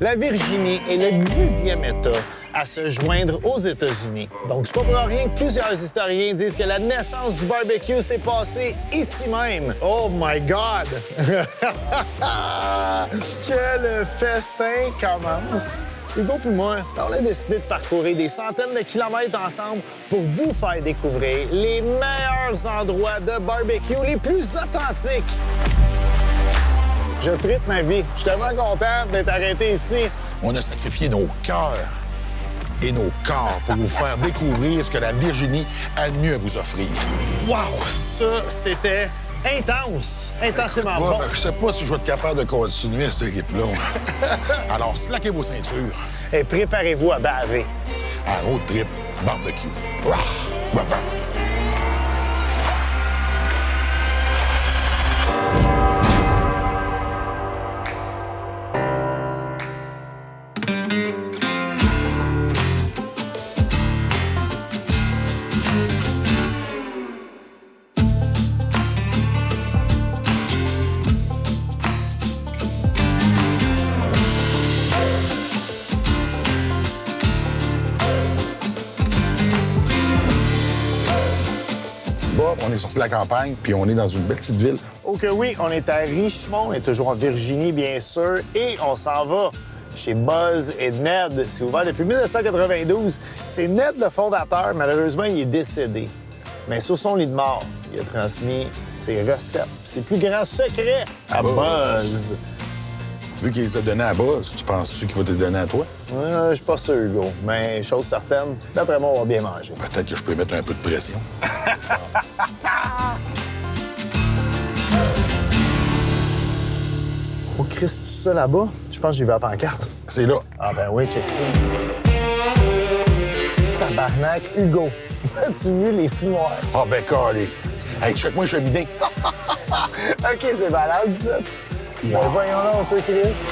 La Virginie est le 10e État à se joindre aux États-Unis. Donc, c'est pas pour rien que plusieurs historiens disent que la naissance du barbecue s'est passée ici même. Oh my God! Quel festin commence! Hugo et moi, on a décidé de parcourir des centaines de kilomètres ensemble pour vous faire découvrir les meilleurs endroits de barbecue les plus authentiques. Je tripe ma vie. Je suis tellement content d'être arrêté ici. On a sacrifié nos cœurs et nos corps pour vous faire découvrir ce que la Virginie a de mieux à vous offrir. Wow! Ça, c'était intense. Intensément bon. Je sais pas si je vais être capable de continuer à cette équipe-là. Alors, slackez vos ceintures. Et préparez-vous à baver. À road trip barbecue. Rah! Rah, rah. Bob, on est sorti de la campagne, puis on est dans une belle petite ville. Oh que oui, on est à Richmond, on est toujours en Virginie, bien sûr, et on s'en va chez Buzz et Ned. C'est ouvert depuis 1992. C'est Ned, le fondateur. Malheureusement, il est décédé. Mais sur son lit de mort, il a transmis ses recettes, ses plus grands secrets à Buzz. Vu qu'il les a donnés à Buzz, tu penses-tu qu'il va te les donner à toi? Je suis pas sûr, Hugo. Mais chose certaine, d'après moi, on va bien manger. Peut-être que je peux mettre un peu de pression. Oh, Christ, tout ça là-bas? Je pense que j'ai vu la pancarte. C'est là. Ah ben oui, check ça. Tabarnak, Hugo. As-tu vu les fous noirs? Ah ben calé. Hey, check-moi le cheminée. OK, c'est malade, ça. Ben voyons là, toi, Chris.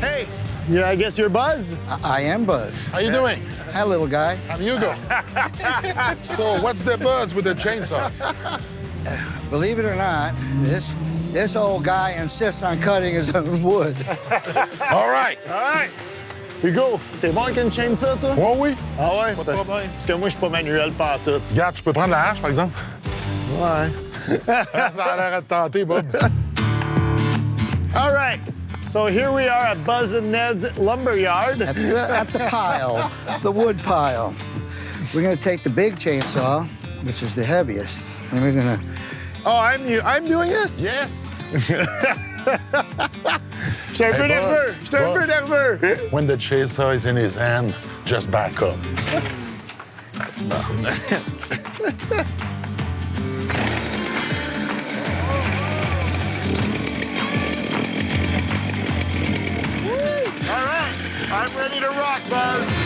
Hey, I guess you're Buzz? I am Buzz. How you doing? Hi, little guy. I'm Hugo. So, what's the buzz with the chainsaws? Believe it or not, this old guy insists on cutting his own wood. All right. All right. Hugo, t'es bon avec une chaîne ça, toi? Ouais, oui. Ah ouais? Pas de problème. Parce que moi, je suis pas manuel pantoute. Regarde, tu peux prendre la hache, par exemple. Ouais. Ça a l'air à te tenter, Bob. All right. So here we are at Buzz and Ned's lumberyard. At the pile, the wood pile. We're gonna take the big chainsaw, which is the heaviest, and we're gonna... Oh, I'm doing this? Yes. J'étais un peu nerveux. J'étais un peu nerveux. When the chainsaw is in his hand, just back up. All right. I'm ready to rock, Buzz.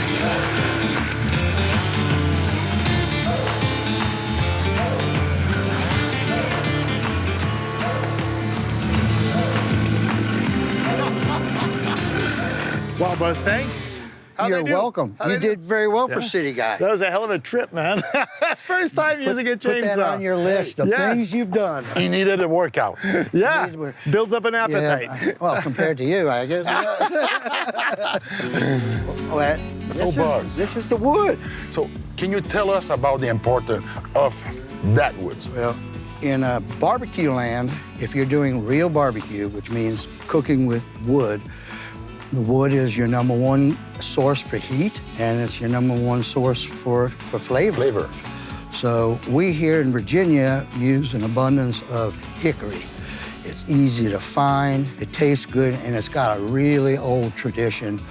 Wow, Buzz, thanks. How'd You're I do? welcome. How'd I You do? did very well for City Guy. That was a hell of a trip, man. First time using a chainsaw. Put that on your list of things you've done. He needed a workout. Yeah, Indeed, builds up an appetite. Yeah, well, compared to you, I guess. Well, Buzz. this is the wood. So, can you tell us about the importance of that wood? Well, in a barbecue land, if you're doing real barbecue, which means cooking with wood, the wood is your number one source for heat, and it's your number one source for flavor. So we here in Virginia use an abundance of hickory. It's easy to find, it tastes good, and it's got a really old tradition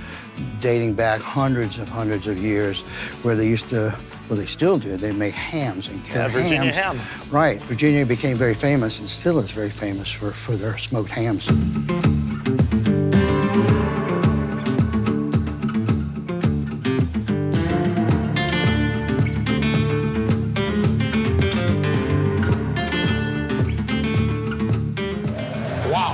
dating back hundreds of years where they used to, well, they still do, they make hams and carry Virginia hams. ham. Right. Virginia became very famous and still is very famous for their smoked hams.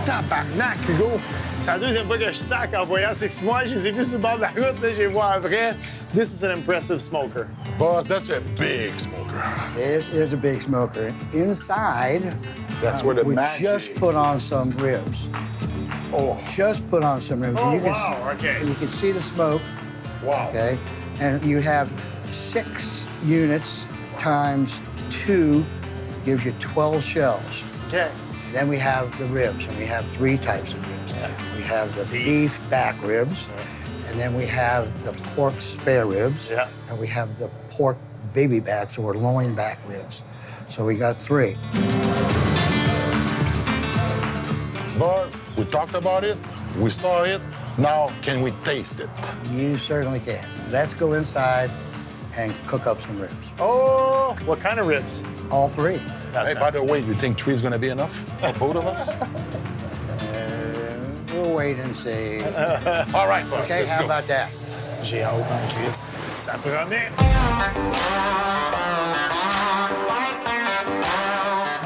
Tabarnak, Hugo! C'est la deuxième fois que je sac en voyant ces fumoirs. Je les ai vus sur le bord de la route, là, je les vois en vrai. This is an impressive smoker. Buzz, that's a big smoker. It is a big smoker. Inside, That's where the we magic just put on some ribs. Oh, Just put on some ribs. Oh, And wow, okay. and you can see the smoke, wow. okay? And you have 6 units times 2 gives you 12 shells. Okay. Then we have the ribs, and we have 3 types of ribs. We have the beef back ribs, and then we have the pork spare ribs, Yeah. and we have the pork baby backs or loin back ribs. So we got 3. Buzz, we talked about it. We saw it. Now, can we taste it? You certainly can. Let's go inside and cook up some ribs. Oh, what kind of ribs? All 3. Hey, by the way, you think 3 is going to be enough for both of us? We'll wait and see. All right, Buzz, Okay, let's how go. about that? J'ai hâte en Chris. Ça promet.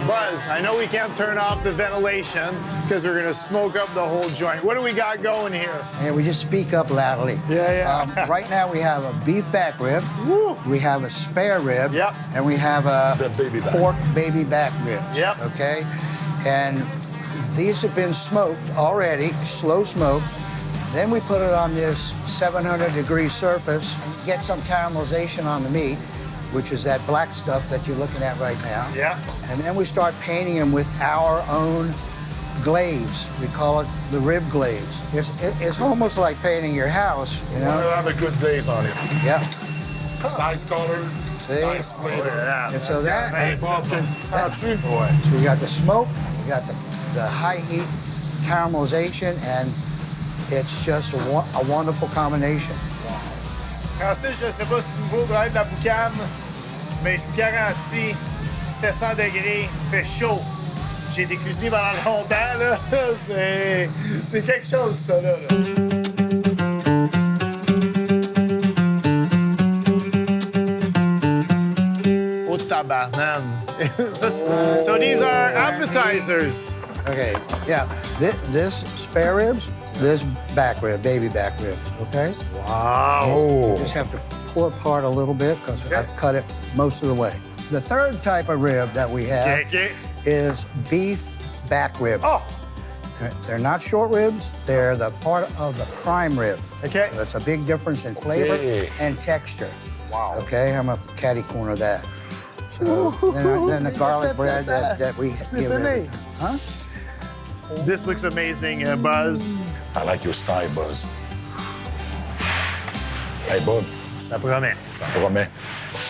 Buzz, I know we can't turn off the ventilation because we're gonna smoke up the whole joint. What do we got going here? And we just speak up loudly. Yeah. Right now we have a beef back rib, Woo. we have a spare rib, Yep. and we have a The baby back. pork baby back ribs. Yep. Okay? And these have been smoked already, slow smoke. Then we put it on this 700-degree surface and get some caramelization on the meat, which is that black stuff that you're looking at right now. Yeah. And then we start painting them with our own glaze. We call it the rib glaze. It's almost like painting your house, you know? We'll have a good glaze on it. Yeah. Nice color, See? nice flavor. And so that, Hey, Bob, sens-tu? Ouais. so we got the smoke, we got the high heat caramelization, and it's just a wonderful combination. Francis, je sais pas si tu me vois de la boucane, mais je vous garantis, 700 degrés, fait chaud. J'ai été cuisiné pendant longtemps, là. C'est quelque chose, ça, là. Oh, tabarnane. So these are appetizers. Okay, yeah, this spare ribs, this back rib, baby back ribs, okay? Wow. Just have to pull it apart a little bit because I've cut it most of the way. The third type of rib that we have Okay. is beef back ribs. Oh, They're not short ribs, they're the part of the prime rib. Okay. So it's a big difference in flavor Okay. and texture. Wow. Okay, I'm a catty corner that. So then the garlic bread that we give everything. Huh? this looks amazing, Buzz. I like your style, Buzz. Hey, Bob, Ça promet. ça promet.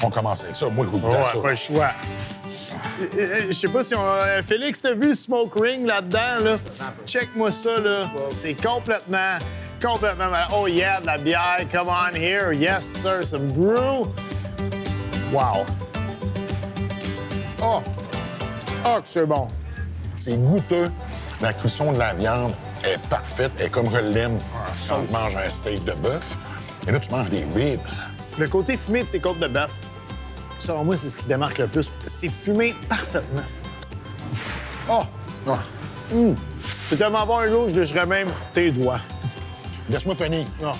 On commence avec ça. Moi, le goût de Ouais, ça. pas le choix. Je sais pas si on... Félix, t'as vu le smoke ring là-dedans, là? Check-moi ça, là. C'est complètement malade. Oh yeah, de la bière. Come on here. Yes, sir. Some brew. Wow. Oh! Oh, que c'est bon. C'est goûteux. La cuisson de la viande est parfaite. Elle est comme je l'aime quand je mange un steak de bœuf. Et là, tu manges des ribs. Le côté fumé de ces côtes de bœuf, selon moi, c'est ce qui se démarque le plus. C'est fumé parfaitement. Oh! C'est tellement bon un jour, je lécherais même tes doigts. Laisse-moi finir. Non.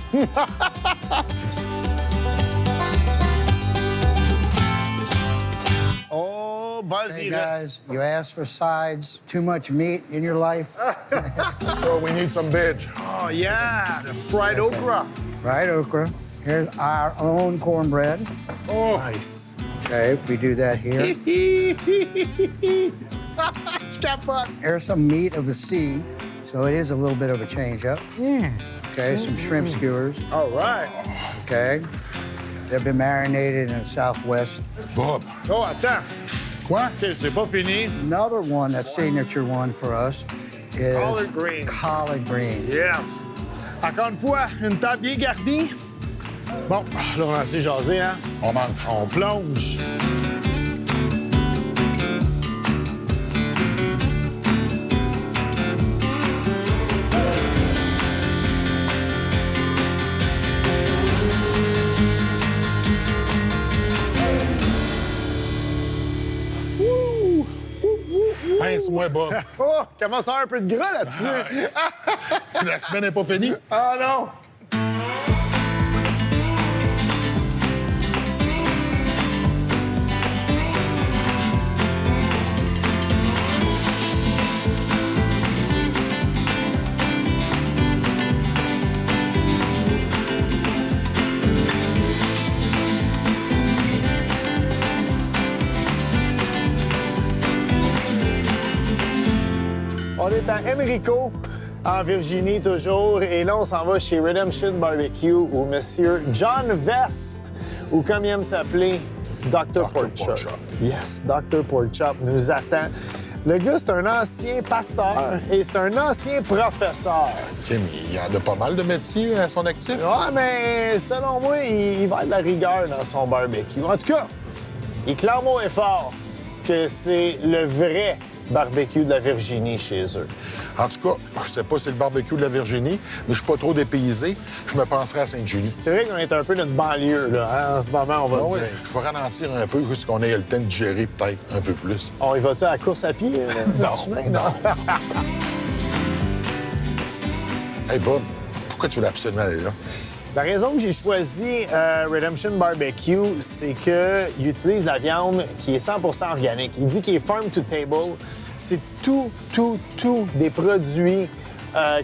Oh, Buzz, Hey il guys, you asked for sides, too much meat in your life? So we need some veg. Oh, yeah, the fried okra. Fried okra. Here's our own cornbread. Oh, Nice. Okay, we do that here. Je capote. Here's some meat of the sea, so it is a little bit of a change up. Okay, some shrimp skewers. All right. Okay, they've been marinated in the Southwest. Bob. Oh, attends. Quoi? OK, c'est pas fini. Another one, that's signature one for us, is Collard greens. collard greens. Yes. Encore une fois, une table bien garnie. Bon, là, on a assez jasé, hein? On mange. On plonge. Pince-moi, Bob. Oh, commence à avoir un peu de gras là-dessus. La semaine n'est pas finie. Ah non! On est à Emerico, en Virginie toujours. Et là, on s'en va chez Redemption Barbecue où Monsieur John Vest, ou comme il aime s'appeler, Dr. Pork Chop. Yes, Dr. Pork Chop nous attend. Le gars, c'est un ancien pasteur et c'est un ancien professeur. OK, mais il y en a pas mal de métiers à son actif. Ouais, mais selon moi, il va avoir de la rigueur dans son barbecue. En tout cas, il clame haut et fort que c'est le vrai barbecue de la Virginie chez eux. En tout cas, je sais pas si c'est le barbecue de la Virginie, mais je suis pas trop dépaysé. Je me penserais à Sainte-Julie. C'est vrai qu'on est un peu notre banlieue, là, hein, en ce moment, on va Ah le oui, dire. je vais ralentir un peu, juste qu'on ait le temps de digérer peut-être un peu plus. On y va-tu à la course à pied? Non. Hey Bob, pourquoi tu voulais absolument aller là? La raison que j'ai choisi Redemption Barbecue, c'est qu'il utilise la viande qui est 100% organique. Il dit qu'il est farm to table. C'est tout des produits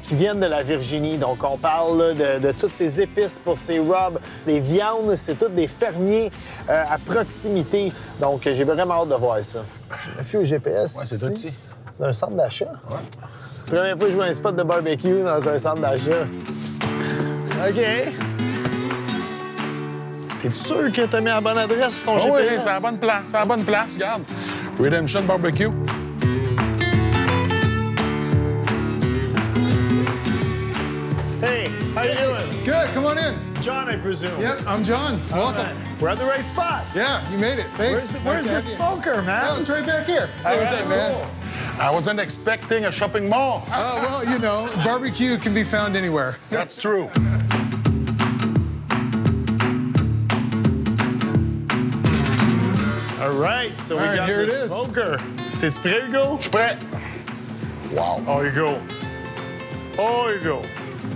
qui viennent de la Virginie. Donc, on parle là, de toutes ces épices pour ses rubs. Les viandes, c'est toutes des fermiers à proximité. Donc, j'ai vraiment hâte de voir ça. Je fais au GPS. Ouais, c'est tout ici. Dans un centre d'achat? Ouais. Première fois que je vois un spot de barbecue dans un centre d'achat. OK. T'es-tu sûr que t'as mis la bonne adresse sur ton Ah oui, GPS? c'est à la bonne place, c'est à la bonne place, regarde. Redemption Barbecue. Hey, how you doing? Good, come on in. John, I presume. Yep, I'm John. Welcome. We're at the right spot. Yeah, you made it. Thanks. Where's the Nice to have you. smoker, man? Oh, it's right back here. How was it, man? I wasn't expecting a shopping mall. Oh, well, you know, barbecue can be found anywhere. That's true. All right, so we All right, got here the it is. smoker. T'es-tu prêt, Hugo? Je suis prêt. Wow. Oh, Hugo. Oh, Hugo.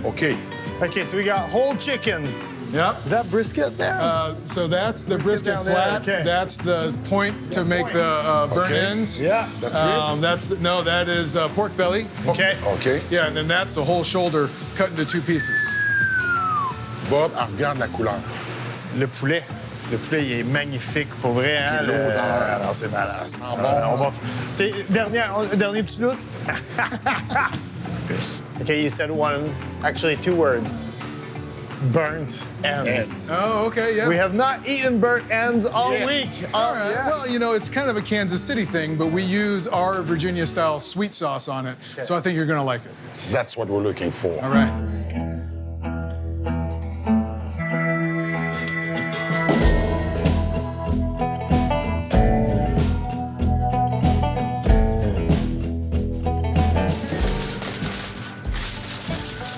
OK. Okay, so we got whole chickens. Yep. Is that brisket there? So that's the brisket down there, flat. okay. That's the point to make the burnt Okay. ends. yeah. That's ribs. That is pork belly. Okay. OK. Yeah, and then that's the whole shoulder cut into 2 pieces. Bob, regarde la couleur. Le poulet. Le poulet, il est magnifique, pour vrai. Hein? Et l'odeur. Alors, c'est malade. Ça sent bon. On va... Dernier petit look. OK, you said one, actually 2 words. Burnt ends. Oh, okay, yeah. We have not eaten burnt ends all Yeah. week. All right. Yeah. Well, you know, it's kind of a Kansas City thing, but we use our Virginia-style sweet sauce on it. So I think you're going to like it. That's what we're looking for. All right.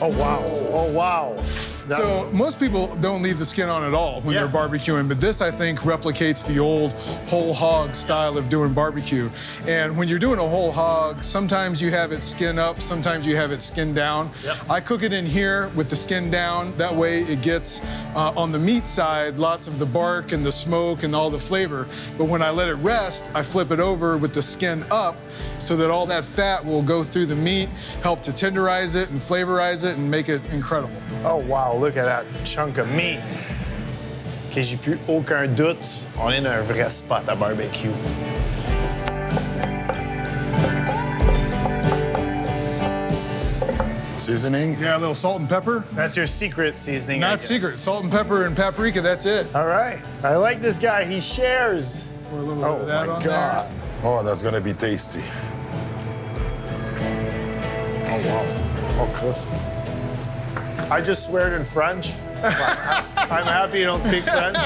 Oh, wow. Oh, wow. So most people don't leave the skin on at all when Yeah. they're barbecuing, but this, I think, replicates the old whole hog style of doing barbecue. And when you're doing a whole hog, sometimes you have it skin up, sometimes you have it skin down. Yep. I cook it in here with the skin down. That way it gets, on the meat side, lots of the bark and the smoke and all the flavor. But when I let it rest, I flip it over with the skin up so that all that fat will go through the meat, help to tenderize it and flavorize it and make it incredible. Oh, wow, look at that chunk of meat. OK, j'ai plus aucun doute. On est dans un vrai spot à barbecue. Seasoning. Yeah, a little salt and pepper. That's your secret seasoning, I Not guess. secret. Salt and pepper and paprika, that's it. All right. I like this guy. He shares. Pour a little Oh, bit of that my on God. Oh, that's gonna be tasty. Oh, wow. Okay. I just swear in French. I'm happy you don't speak French.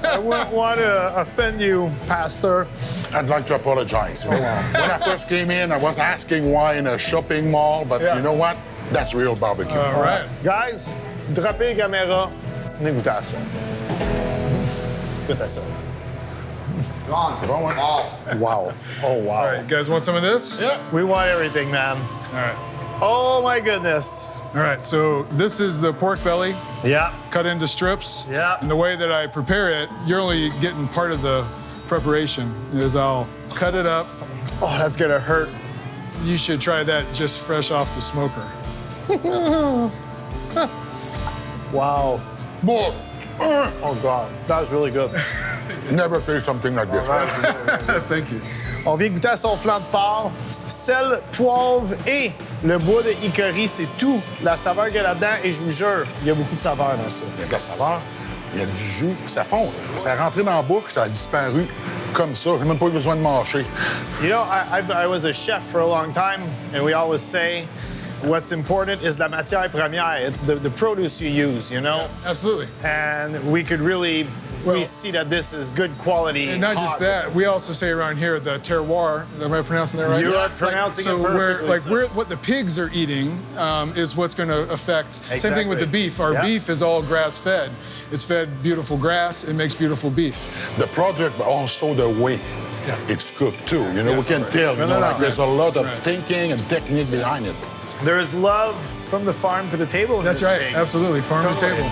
I wouldn't want to offend you, Pastor. I'd like to apologize. You know, when I first came in, I was asking why in a shopping mall, but Yeah. you know what? That's real barbecue. All right. Guys, droppez les caméras. Venez goûter à ça. Goûte à ça. C'est bon, hein? Wow. Oh, wow. All right, you guys want some of this? Yeah. We want everything, man. All right. Oh, my goodness. All right, so this is the pork belly Yeah. cut into strips. Yeah. And the way that I prepare it, you're only getting part of the preparation, is I'll cut it up. Oh, that's gonna hurt. You should try that just fresh off the smoker. Wow. Bob, Oh, God. That was really good. Never taste something like this. Thank you. On vient goûter à son flanc de porc, sel, poivre et le bois de hickory, c'est tout. La saveur qu'il y a là-dedans, et je vous jure, il y a beaucoup de saveur dans ça. Il y a de la saveur, il y a du jus, ça fond. Ça est rentré dans la bouche, ça a disparu comme ça. J'ai même pas eu besoin de mâcher. You know, I was a chef for a long time, and we always say what's important is la matière première. It's the produce you use, you know? Absolutely. And we could really see that this is good quality. And not just hog. that, we also say around here the terroir. Am I pronouncing that right? You are pronouncing it perfectly, sir. What the pigs are eating is what's going to affect. Same thing with the Exactly. beef. Our Yeah. beef is all grass-fed. It's fed beautiful grass. It makes beautiful beef. The product, but also the way it's cooked too. You know, Yes, we can right. tell. You know, no, like there's a lot of Right. thinking and technique behind it. There is love from the farm to the table in That's this right. thing. Absolutely. Farm to Totally. table.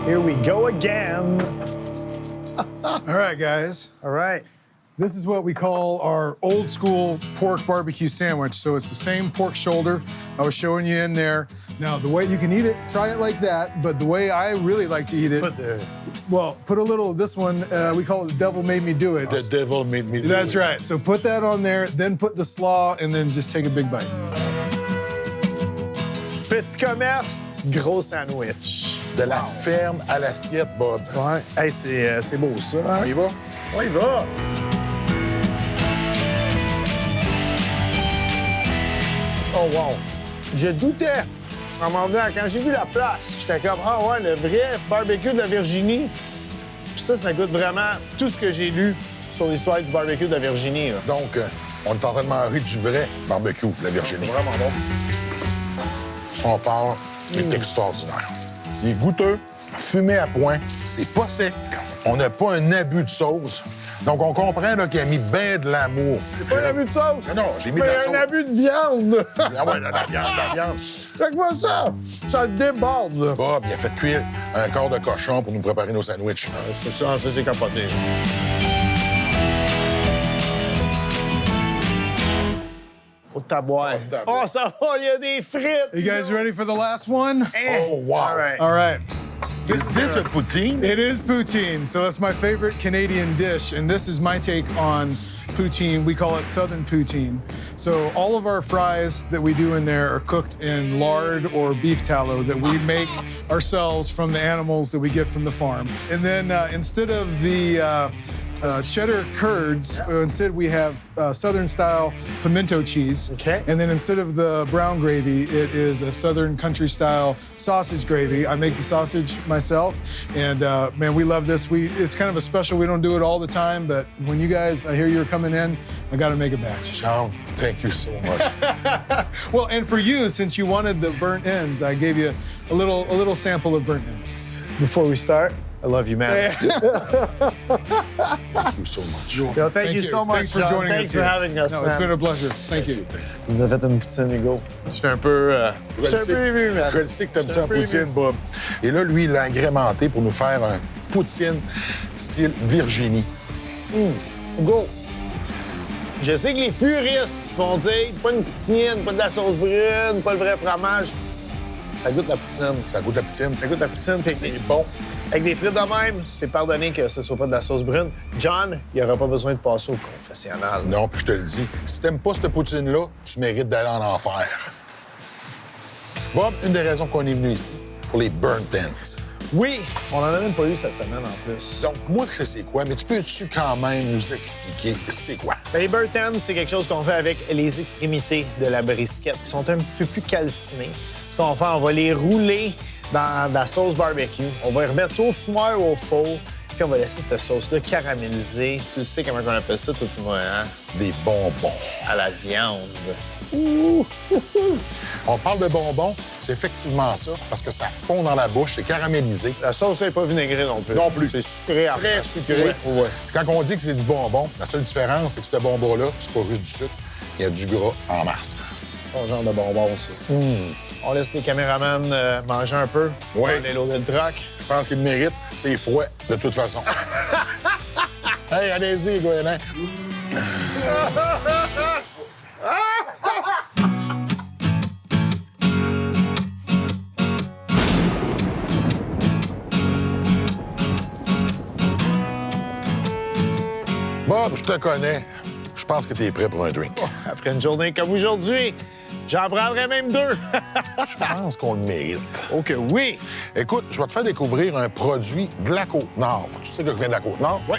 Here we go again. All right, guys. All right. This is what we call our old school pork barbecue sandwich. So it's the same pork shoulder I was showing you in there. Now, the way you can eat it, try it like that. But the way I really like to eat it, put a little of this one. We call it the devil made me do it. The devil made me do That's it. right. So put that on there, then put the slaw, and then just take a big bite. Petit commerce, gros sandwich. De la ferme à l'assiette, Bob. Ouais. Hey, c'est beau, ça. On y va? On y va. Oh, wow. Je doutais. En m'en venant, quand j'ai vu la place, j'étais comme, ah ouais, le vrai barbecue de la Virginie. Puis ça goûte vraiment tout ce que j'ai lu sur l'histoire du barbecue de la Virginie. Là. Donc, on est en train de manger du vrai barbecue, la Virginie. Vraiment bon. Son porc est extraordinaire. Il est goûteux, fumé à point, c'est pas sec. On n'a pas un abus de sauce. Donc, on comprend là, qu'il a mis bien de l'amour. C'est pas un abus de sauce. Non, j'ai mis de la Mais sauce. un abus de viande. Ah ouais, la viande. Check moi ça. Ça déborde, là. Bob, il a fait cuire un corps de cochon pour nous préparer nos sandwichs. Ça, c'est capoté. Au taboire. Oh, ça va, il y a des frites. You guys ready for the last one? Oh, wow. All right. All right. Is this a poutine? It is poutine. So that's my favorite Canadian dish. And this is my take on poutine. We call it Southern poutine. So all of our fries that we do in there are cooked in lard or beef tallow that we make ourselves from the animals that we get from the farm. And then instead of the cheddar curds, instead we have Southern-style pimento cheese. Okay. And then instead of the brown gravy, it is a Southern country-style sausage gravy. I make the sausage myself, and man, we love this. It's kind of a special. We don't do it all the time, but when you guys, I hear you're coming in, I got to make a batch. John, thank you so much. Well, and for you, since you wanted the burnt ends, I gave you a little sample of burnt ends. Before we start, I love you, man. Thank you so much. Yo, thank you so much, Thanks for John. joining Thanks us for here. having us, No, man. it's been a pleasure. Thank you. Tu nous as fait une poutine, Hugo. J'étais un peu... Je le sais, ému, man. je le sais que t'aimes ça en un peu poutine, ému. Bob. Et là, lui, il l'a agrémenté pour nous faire un poutine style Virginie. Hugo, je sais que les puristes vont dire pas une poutine, pas de la sauce brune, pas le vrai fromage. Ça goûte la poutine. Ça goûte la poutine. Ça goûte la poutine. puis C'est bon. Avec des frites de même, c'est pardonné que ce soit pas de la sauce brune. John, il aura pas besoin de passer au confessionnal. Non, puis je te le dis, si t'aimes pas cette poutine-là, tu mérites d'aller en enfer. Bob, une des raisons qu'on est venu ici, pour les burnt ends. Oui, on en a même pas eu cette semaine en plus. Donc, moi, je sais c'est quoi, mais tu peux-tu quand même nous expliquer c'est quoi? Ben, les burnt ends, c'est quelque chose qu'on fait avec les extrémités de la brisquette qui sont un petit peu plus calcinées. Ce qu'on va faire, on va les rouler dans de la sauce barbecue. On va les remettre soit au fumeur ou au four, puis on va laisser cette sauce-là caraméliser. Tu sais comment on appelle ça, toi et moi, hein? Des bonbons. À la viande. On parle de bonbons, c'est effectivement ça, parce que ça fond dans la bouche, c'est caramélisé. La sauce n'est pas vinaigrée non plus. Non plus. C'est sucré à Très à sucré. souhait. Ouais. Quand on dit que c'est du bonbon, la seule différence, c'est que ce bonbon-là, c'est pas juste du sucre, il y a du gras en masse. Ton genre de bonbon, ça. On laisse les caméramans manger un peu. Oui. On les loader le truck. Je pense qu'il le mérite, c'est froid de toute façon. Hey, allez-y, Gouin. Bob, je te connais. Je pense que tu es prêt pour un drink. Après une journée comme aujourd'hui, j'en prendrais même 2. Je pense qu'on le mérite. Oh que oui! Écoute, je vais te faire découvrir un produit de la Côte-Nord. Tu sais que je viens de la Côte-Nord? Oui.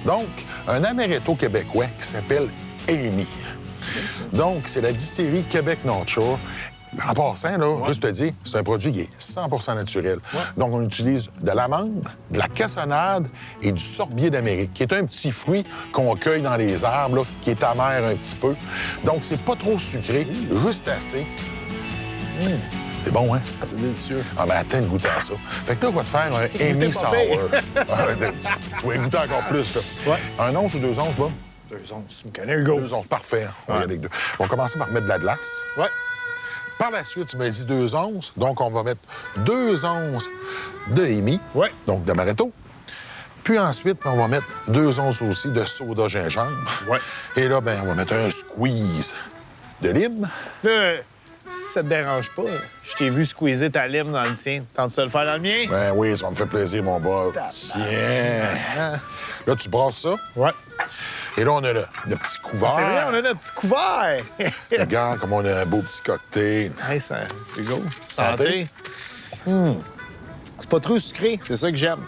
Donc, un amaretto québécois qui s'appelle Amy. Donc, c'est la distillerie Québec North Shore. En passant, là, juste te dire, c'est un produit qui est 100 naturel. Donc, on utilise de l'amande, de la cassonade et du sorbier d'Amérique, qui est un petit fruit qu'on cueille dans les arbres, là, qui est amer un petit peu. Donc, c'est pas trop sucré, juste assez. C'est bon, hein? C'est délicieux. Ah, mais attends de goûter à ça. Fait que là, on va te faire un Amy Sour. Tu vas y goûter encore plus, là. Ouais. 1 once ou 2 onces, Bob? 2 onces, tu me connais, Hugo. 2 onces, parfait. On va y aller avec 2. On va commencer par mettre de la glace. Ouais. Par la suite, tu m'as dit 2 onces. Donc, on va mettre 2 onces de Amy. Ouais. Donc, d'amaretto. Puis ensuite, on va mettre 2 onces aussi de soda gingembre. Ouais. Et là, ben, on va mettre un squeeze de lime. Là, si ça te dérange pas, je t'ai vu squeezer ta lime dans le tien. Tentes-tu de le faire dans le mien? Ben oui, ça me fait plaisir, mon Bob. Tiens. Là, tu brasses ça. Ouais. Et là, on a le petit couvert. C'est vrai, on a notre petit couvert. Regarde comme on a un beau petit cocktail. Hey, ça... Hugo, Santé. santé. C'est pas trop sucré, c'est ça que j'aime.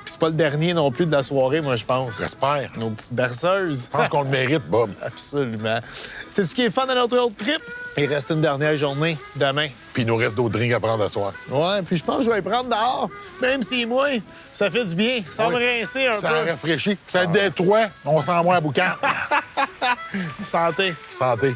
Puis c'est pas le dernier non plus de la soirée, moi, je pense. J'espère. Nos petites berceuses. Je pense qu'on le mérite, Bob. Absolument. Sais-tu ce qui est fun de notre road trip? Il reste une dernière journée, demain. Puis il nous reste d'autres drinks à prendre à soir. Ouais, puis je pense que je vais les prendre dehors. Même si moi, ça fait du bien. Ça va me rincer un Ça peu. rafraîchit. Ça détruit. On sent moins à boucan. Santé. Santé.